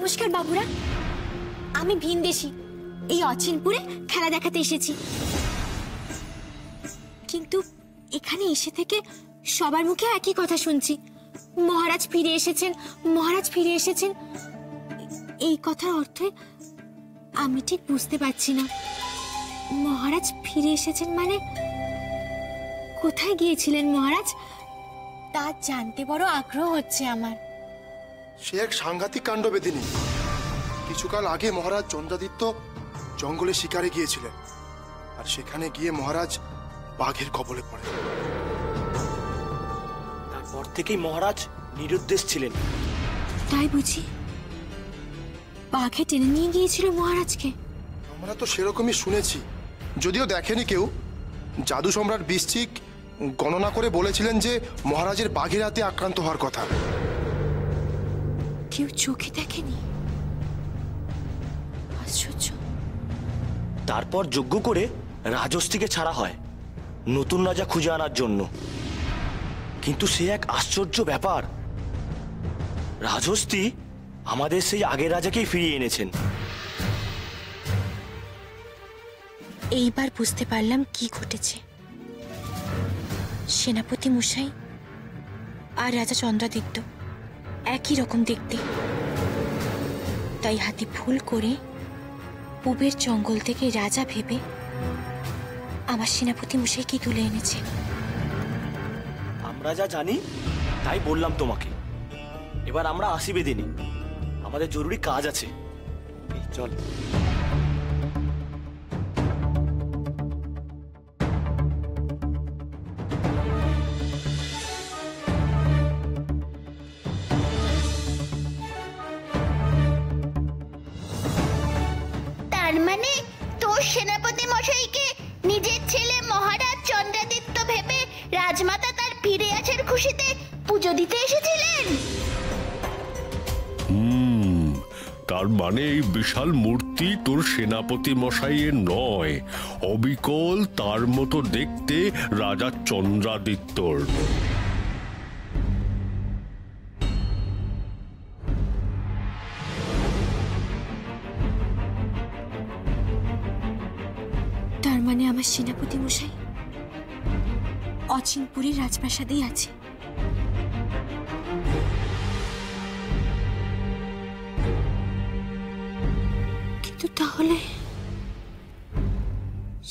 নমস্কার বাবুরা, আমি ভিনদেশী, এই অচিনপুরে খেলা দেখাতে এসেছি। কিন্তু এখানে এসে থেকে সবার মুখে একই কথা শুনছি, মহারাজ ফিরে এসেছেন, মহারাজ ফিরে এসেছেন। এই কথার অর্থ আমি ঠিক বুঝতে পারছি না। মহারাজ ফিরে এসেছেন মানে কোথায় গিয়েছিলেন মহারাজ, তা জানতে বড় আগ্রহ হচ্ছে আমার। সে এক সাংঘাতিক কাণ্ড বেদিনী। কিছুকাল আগে মহারাজ চন্দ্রাদিত্য জঙ্গলে শিকারে গিয়েছিলেন, আর সেখানে গিয়ে মহারাজ বাঘের কবলে পড়েন। তারপর থেকেই মহারাজ নিরুদ্দেশ ছিলেন। তাই বুঝি বাঘে টেনে নিয়ে গিয়েছিল মহারাজকে? আমরা তো সেরকমই শুনেছি, যদিও দেখেনি কেউ। জাদু সম্রাট বৃশ্চিক গণনা করে বলেছিলেন যে মহারাজের বাঘের হাতে আক্রান্ত হওয়ার কথা। কেউ চোখে দেখেনি? আশ্চর্য। তারপর যজ্ঞ করে রাজস্তিকে ছাড়া হয় নতুন রাজা খুঁজে আনার জন্য। কিন্তু সে এক আশ্চর্য ব্যাপার, রাজস্তি আমাদের সেই আগের রাজাকেই ফিরিয়ে এনেছেন। এইবার বুঝতে পারলাম কি ঘটেছে। সেনাপতি মশাই আর রাজা চন্দ্রাদিত্য একই রকম দেখতে, তাই হাতি ভুল করে পূবের জঙ্গল থেকে রাজা ভেবে আমার সেনাপতি মশাইকে তুলে এনেছে। আমরা যা জানি তাই বললাম তোমাকে। এবার আমরা আসি বেদিনী, আমাদের জরুরি কাজ আছে। চল। তার মানে তোর সেনাপতি মশাইকে নিজের ছেলে মহারাজ চন্দ্রাদিত্য ভেবে রাজমাতা তার ফিরে আসার খুশিতে পুজো দিতে এসেছিলেন। তার মানে এই বিশাল মূর্তি তোর সেনাপতি মশাইয়ের নয়, অবিকল তার মতো দেখতে রাজা চন্দ্রাদিত্যর। তার মানে আমার সেনাপতি মশাই অচিনপুরীর রাজপ্রাসাদেই আছে। কিন্তু তাহলে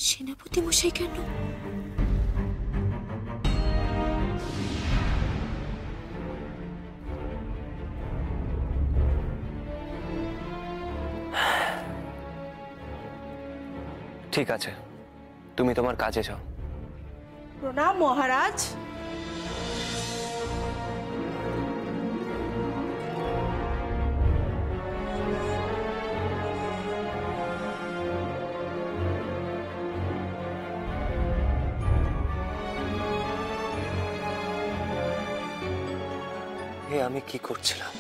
সেনাপতি মশাই কেন? ঠিক আছে, তুমি তোমার কাজে যাও। প্রণাম মহারাজ। আমি কি করছিলাম?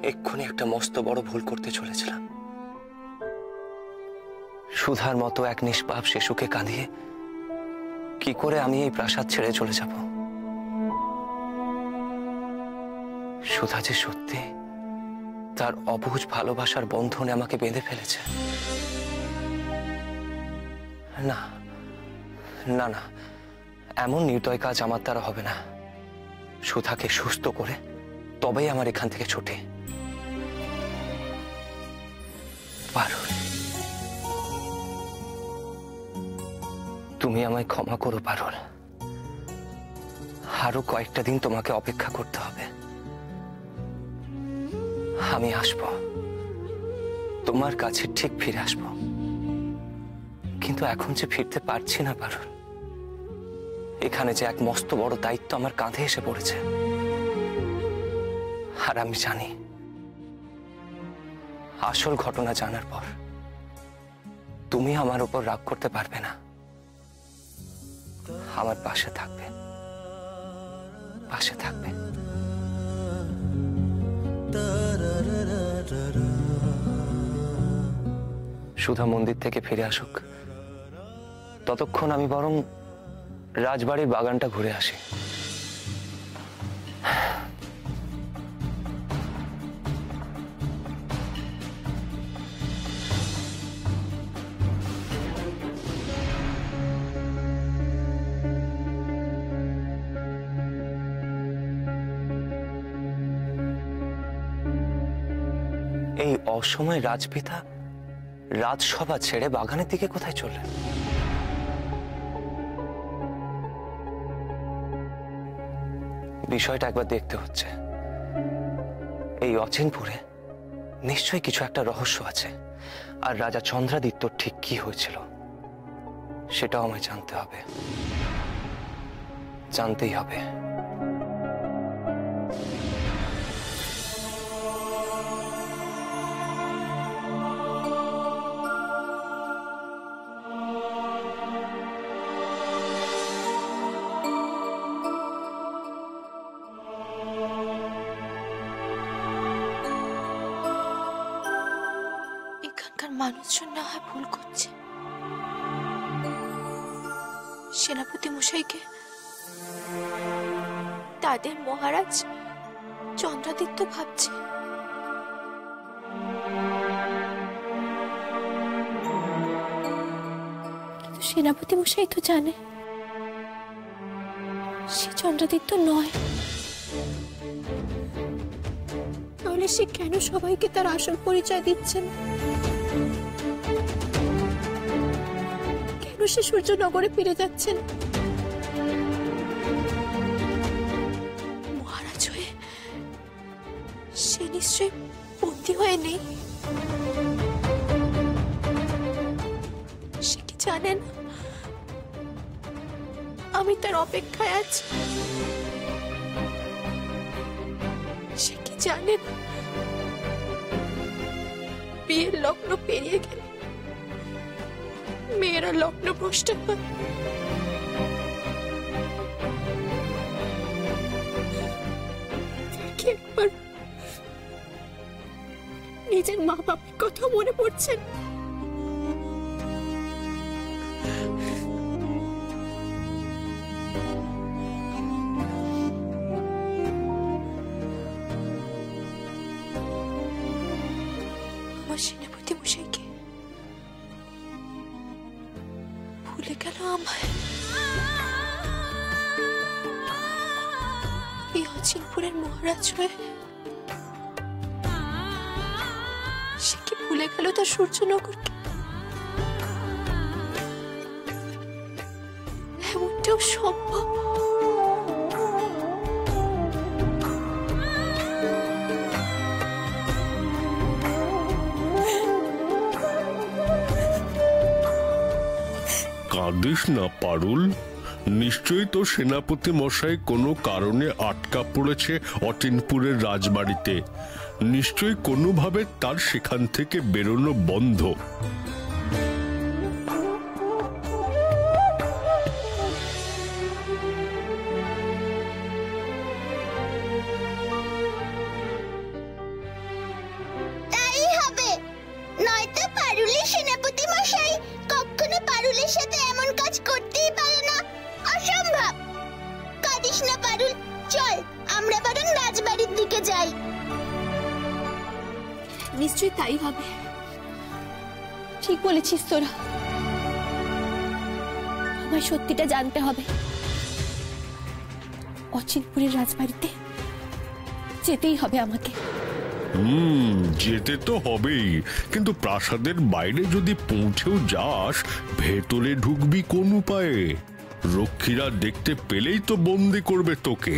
এক্ষুনি একটা মস্ত বড় ভুল করতে চলেছিলাম। সুধার মতো এক নিষ্পাপ শিশুকে কাঁদিয়ে কি করে আমি এই প্রাসাদ ছেড়ে চলে যাব? সুধা যে সত্যি তার অবুঝ ভালোবাসার বন্ধনে আমাকে বেঁধে ফেলেছে। না না না, এমন নির্দয় কাজ আমার দ্বারা হবে না। সুধাকে সুস্থ করে তবেই আমার এখান থেকে ছুটি। পারুল, তুমি আমায় ক্ষমা করো পারুল। আরো কয়েকটা দিন তোমাকে অপেক্ষা করতে হবে। আমি আসব, তোমার কাছে ঠিক ফিরে আসব। কিন্তু এখন যে ফিরতে পারছি না পারুল। এখানে যে এক মস্ত বড় দায়িত্ব আমার কাঁধে এসে পড়েছে, আর আমি জানি আসল ঘটনা জানার পর তুমি আমার উপর রাগ করতে পারবে না, আমার পাশে থাকবে, পাশে থাকবে। সুধা মন্দির থেকে ফিরে আসুক, ততক্ষণ আমি বরং রাজবাড়ির বাগানটা ঘুরে আসি। এই অসময়ে রাজপিতা রাজসভা ছেড়ে বাগানের দিকে কোথায় চললেন? বিষয়টা একবার দেখতে হচ্ছে। এই অচিনপুরে নিশ্চয়ই কিছু একটা রহস্য আছে, আর রাজা চন্দ্রাদিত্য ঠিক কি হয়েছিল সেটাও আমায় জানতে হবে, জানতেই হবে। এখানকার মানুষজন না হয় ভুল করছে, সেনাপতি মশাইকে তাদের মহারাজ চন্দ্রাদিত্য ভাবছে। কিন্তু সেনাপতি মশাই তো জানে সে চন্দ্রাদিত্য নয়। তাহলে সে কেন সবাইকে তার আসল পরিচয় দিচ্ছেন? কেন সে সূর্যনগরে ফিরে যাচ্ছেন? মহারাজ হয়ে সে নিশ্চয়ই বন্দী হয়ে নেই। সে কি জানেন আমি তার অপেক্ষায় আছি? সে কি জানেন বিয়ের লগ্ন পেরিয়ে গেলে মেয়েরা লগ্ন ভ্রষ্ট হয়? একবার নিজের মা বাবার কথা মনে পড়ছে। আমার সেনাপতি মশাইকে ভুলে গেল আমায়। এই অচিনপুরের মহারাজ হয়ে সে কি ভুলে গেল তার সূর্যনগরকে? এমনটাও সম্ভব? কাঁদিস না পারুল, নিশ্চয়ই তো সেনাপতি মশাই কোনো কারণে আটকা পড়েছে অচিনপুরের রাজবাড়িতে। নিশ্চয়ই কোনোভাবে তার সেখান থেকে বেরোনো বন্ধ। তাই হবে, নয়তো পারুলের সেনাপতি মশাই কখনো পারুলের সাথে এমন কাজ করতেই পারে না। অসম্ভব। কাঁদিস না পারুল, চল আমরা বরং রাজবাড়ির দিকে যাই। নিশ্চয়ই তাই হবে। ঠিক বলেছিস তোরা, আমায় সত্যিটা জানতে হবে। অচিনপুরের রাজবাড়িতে যেতেই হবে আমাকে। যেতে তো হবেই, কিন্তু প্রাসাদের বাইরে যদি পৌঁছেও যাস, ভেতরে ঢুকবি কোন উপায়ে? রক্ষীরা দেখতে পেলেই তো বন্দি করবে তোকে।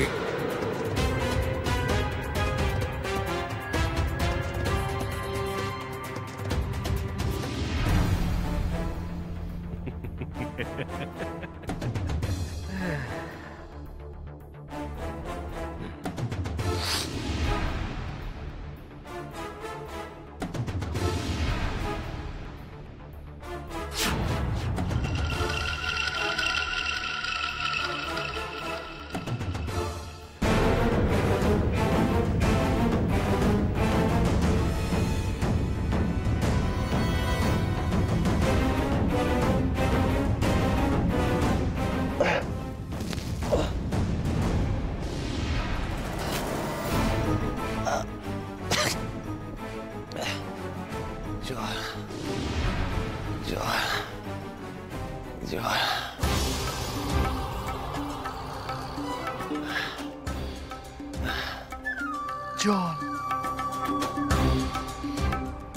জল।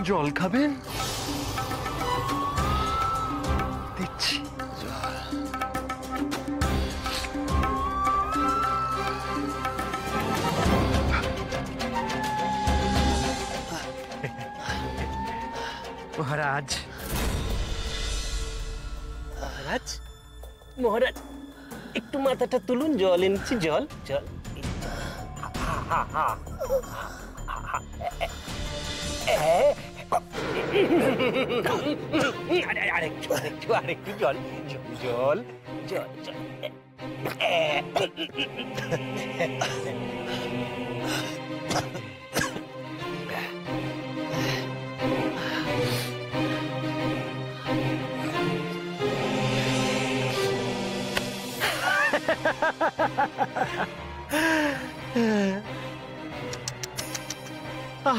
জল খাবেন? দিচ্ছি। মহারাজ, মহারাজ, মহারাজ, একটু মাথাটা তুলুন, জল এনেছি, জল জল। আরেকটু আরেকটু আরেকটু জল জল জল জল।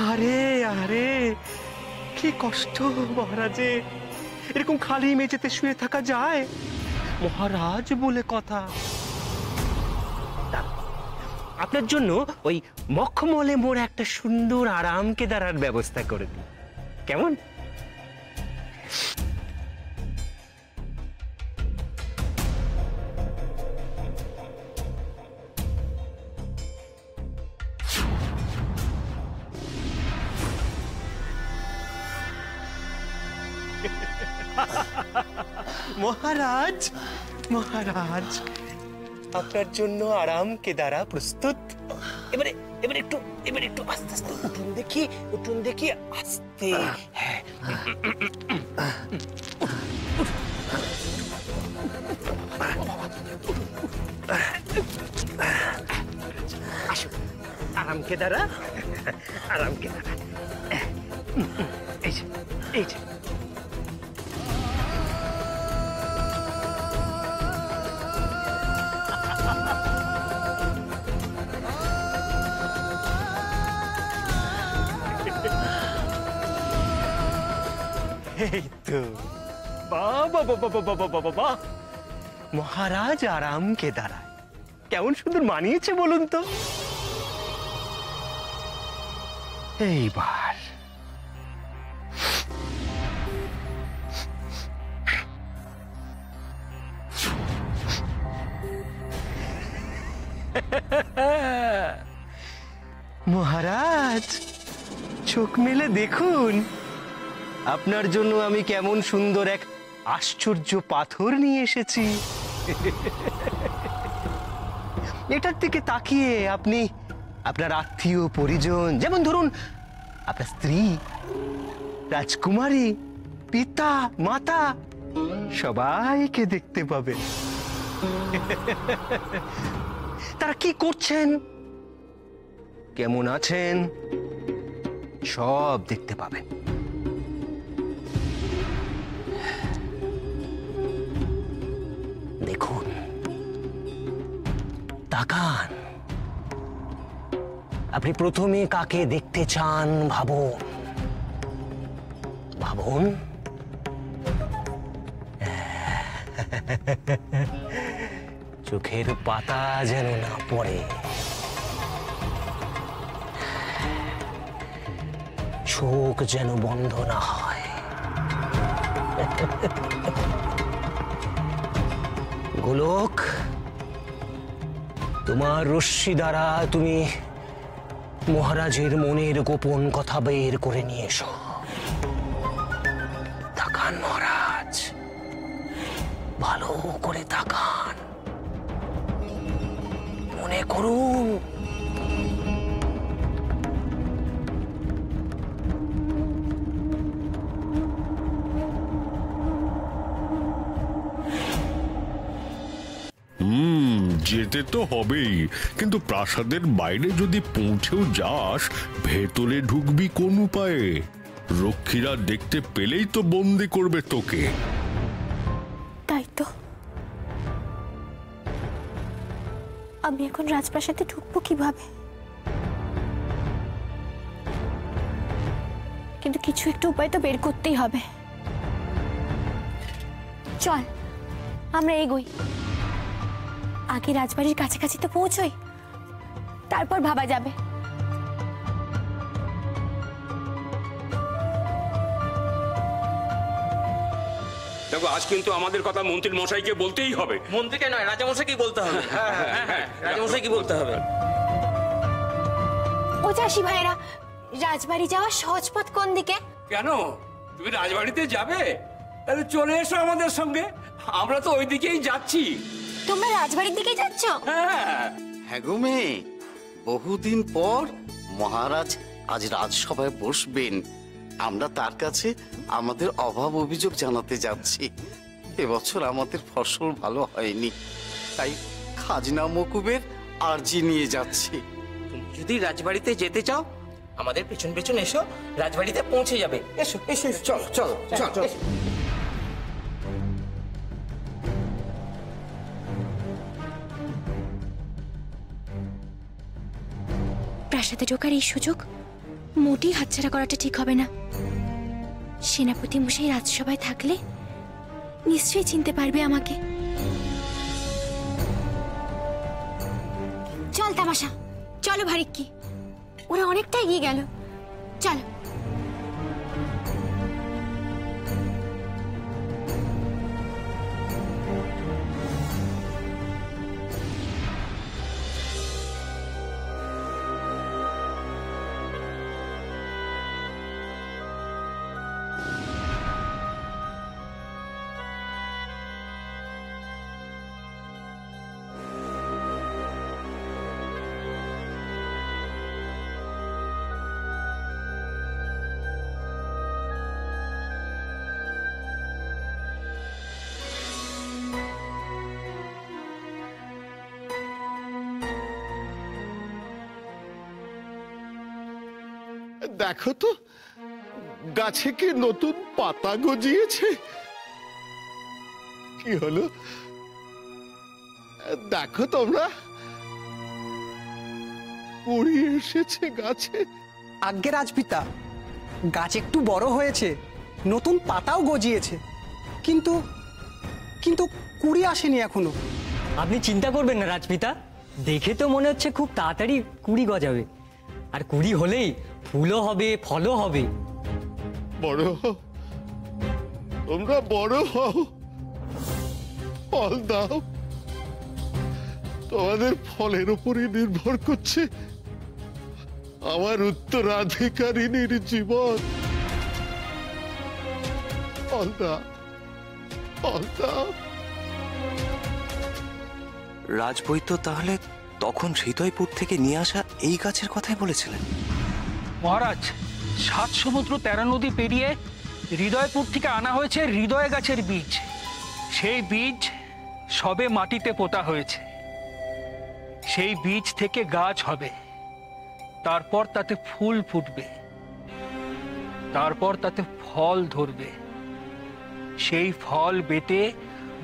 আরে আরে, কি কষ্ট মহারাজে, এরকম খালি মেঝেতে শুয়ে থাকা যায়? মহারাজ বলে কথা। আপনার জন্য ওই মখমলে মোড় একটা সুন্দর আরাম কেদারার ব্যবস্থা করে দিই, কেমন? মহারাজ, মহারাজ, আপনার জন্য আরাম কেদারা প্রস্তুত। এবারে এবারে একটু আস্তে আস্তে উঠুন দেখি আস্তে। হ্যাঁ, আসুন, আরাম কেদারা, আরাম কেদারা। এই যে এই যে, এই তো, বাবা বাবা বাবা বাবা বাবা, মহারাজ আরাম কেদারায় কেমন সুন্দর মানিয়েছে বলুন তো। এইবার মহারাজ, চোখ মেলে দেখুন, আপনার জন্য আমি কেমন সুন্দর এক আশ্চর্য পাথর নিয়ে এসেছি। এটার দিকে তাকিয়ে আপনি আপনার আত্মীয় পরিজন, যেমন ধরুন আপনার স্ত্রী, রাজকুমারী, পিতা, মাতা, সবাইকে দেখতে পাবেন। তারা কি করছেন, কেমন আছেন, সব দেখতে পাবেন। দেখুন, তাকান, আপনি প্রথমে কাকে দেখতে চান ভাবুন, ভাবুন। চোখের পাতা যেন না পড়ে, চোখ যেন বন্ধ না হয়। গোলক, তোমার রশ্মি দ্বারা তুমি মহারাজের মনের গোপন কথা বের করে নিয়ে এসো। তাকান মহারাজ, ভালো করে তাকান, মনে করুন। যেতে তো হবেই, কিন্তু প্রাসাদের বাইরে যদি পৌঁছেও যাস, ভেতরে ঢুকবি কোন উপায়ে? রক্ষীরা দেখতে পেলেই তো বন্দি করবে তোকে। তাই তো, আমি এখন রাজপ্রাসাদে ঢুকবো কিভাবে? কিন্তু কিছু একটা উপায় তো বের করতেই হবে। চল আমরা এগোই, আগে রাজবাড়ির কাছাকাছি তো পৌঁছই, তারপর ভাবা যাবে। দেখো আজ কিন্তু আমাদের কথা মন্ত্রী মশাইকে বলতেই হবে। মন্ত্রীকে নয়, রাজামশাইকে বলতে হবে। হ্যাঁ, রাজামশাইকে বলতে হবে। ও চাষি ভাইরা, রাজবাড়ি যাওয়ার সহজ পথ কোন দিকে? কেন, তুমি রাজবাড়িতে যাবে? তাহলে চলে এসো আমাদের সঙ্গে, আমরা তো ওই দিকেই যাচ্ছি। তোমরা রাজবাড়ির দিকে যাচ্ছ? হ্যাঁ গো মেয়ে, বহুদিন পর মহারাজ আজ রাজসভায় বসবেন। আমরা তার কাছে আমাদের অভাব অভিযোগ জানাতে যাচ্ছি। এবছর আমাদের ফসল ভালো হয়নি, তাই খাজনা মকুবের আর্জি নিয়ে যাচ্ছি। তুমি যদি রাজবাড়িতে যেতে চাও আমাদের পেছন পেছন এসো, রাজবাড়িতে পৌঁছে যাবে। এসো এসো, চলো চলো চলো। প্রাসাদে ঢোকার এই সুযোগ মোটেই হাতছাড়া করাটা ঠিক হবে না। সেনাপতি মশাই রাজসভায় থাকলে নিশ্চয়ই চিনতে পারবে আমাকে। চল তামাশা, চলো ভারিক্কি, ওরা অনেকটা এগিয়ে গেল, চলো। দেখো তো গাছে কি নতুন পাতা গজিয়েছে। কি হলো দেখো তোমরা, কুড়ি এসেছে গাছে। আজ্ঞে রাজপিতা, গাছ একটু বড় হয়েছে, নতুন পাতাও গজিয়েছে, কিন্তু কিন্তু কুড়ি আসেনি এখনো। আপনি চিন্তা করবেন না রাজপিতা, দেখে তো মনে হচ্ছে খুব তাড়াতাড়ি কুড়ি গজাবে, আর কুড়ি হলেই ফুলও হবে, ফলও হবে। বড় হও তোমরা, বড় হও, ফল দাও। তোমাদের ফলের উপরই নির্ভর করছে আমার উত্তরাধিকারিনীর জীবন। ফল দাও, ফল দাও। রাজবৈদ্য তাহলে তখন হৃদয়পুর থেকে নিয়ে আসা এই গাছের কথাই বলেছিলেন? মহারাজ, 7 সমুদ্র 13 নদী পেরিয়ে হৃদয়পুর থেকে আনা হয়েছে হৃদয় গাছের বীজ। সেই বীজ সবে মাটিতে পোতা হয়েছে, সেই বীজ থেকে গাছ হবে, তারপর তাতে ফুল ফুটবে, তারপর তাতে ফল ধরবে। সেই ফল বেটে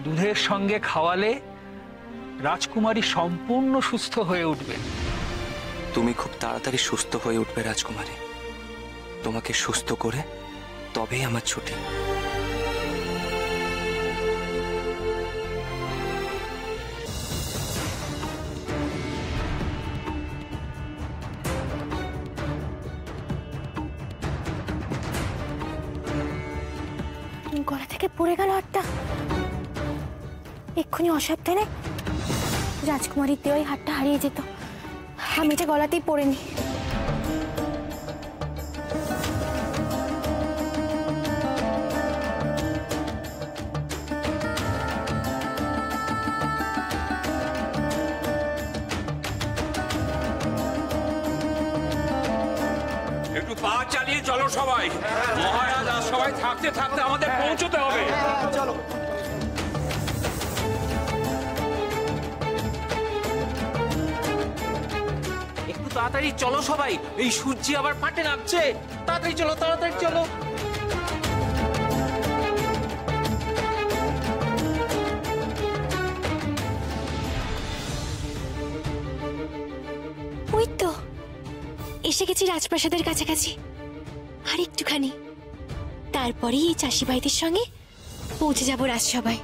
দুধের সঙ্গে খাওয়ালে রাজকুমারী সম্পূর্ণ সুস্থ হয়ে উঠবে। তুমি খুব তাড়াতাড়ি সুস্থ হয়ে উঠবে রাজকুমারী। তোমাকে সুস্থ করে তবেই আমার ছুটি। গলা থেকে পড়ে গেল হাতটা। এক্ষুনি অসাবধানে রাজকুমারীর দেওয়াই হাতটা হারিয়ে যেত। আমি এটা গলাতেই পড়েনি। একটু পা চালিয়ে চলো সবাই, মহারাজ আর সবাই থাকতে থাকতে আমাদের পৌঁছতে হবে। চলো। একটু তাড়াতাড়ি চলো সবাই, এই সূর্যি আবার পাটে নামছে। তাড়াতাড়ি চলো, তাড়াতাড়ি চলো। ওই তো এসে গেছি রাজপ্রাসাদের কাছাকাছি। আর একটুখানি, তারপরেই এই চাষি ভাইদের সঙ্গে পৌঁছে যাব রাজসভায়।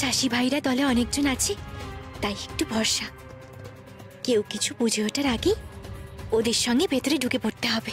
চাষি ভাইরা দলে অনেকজন আছে, তাই একটু ভরসা। কেউ কিছু বুঝে ওঠার আগেই ওদের সঙ্গে ভেতরে ঢুকে পড়তে হবে।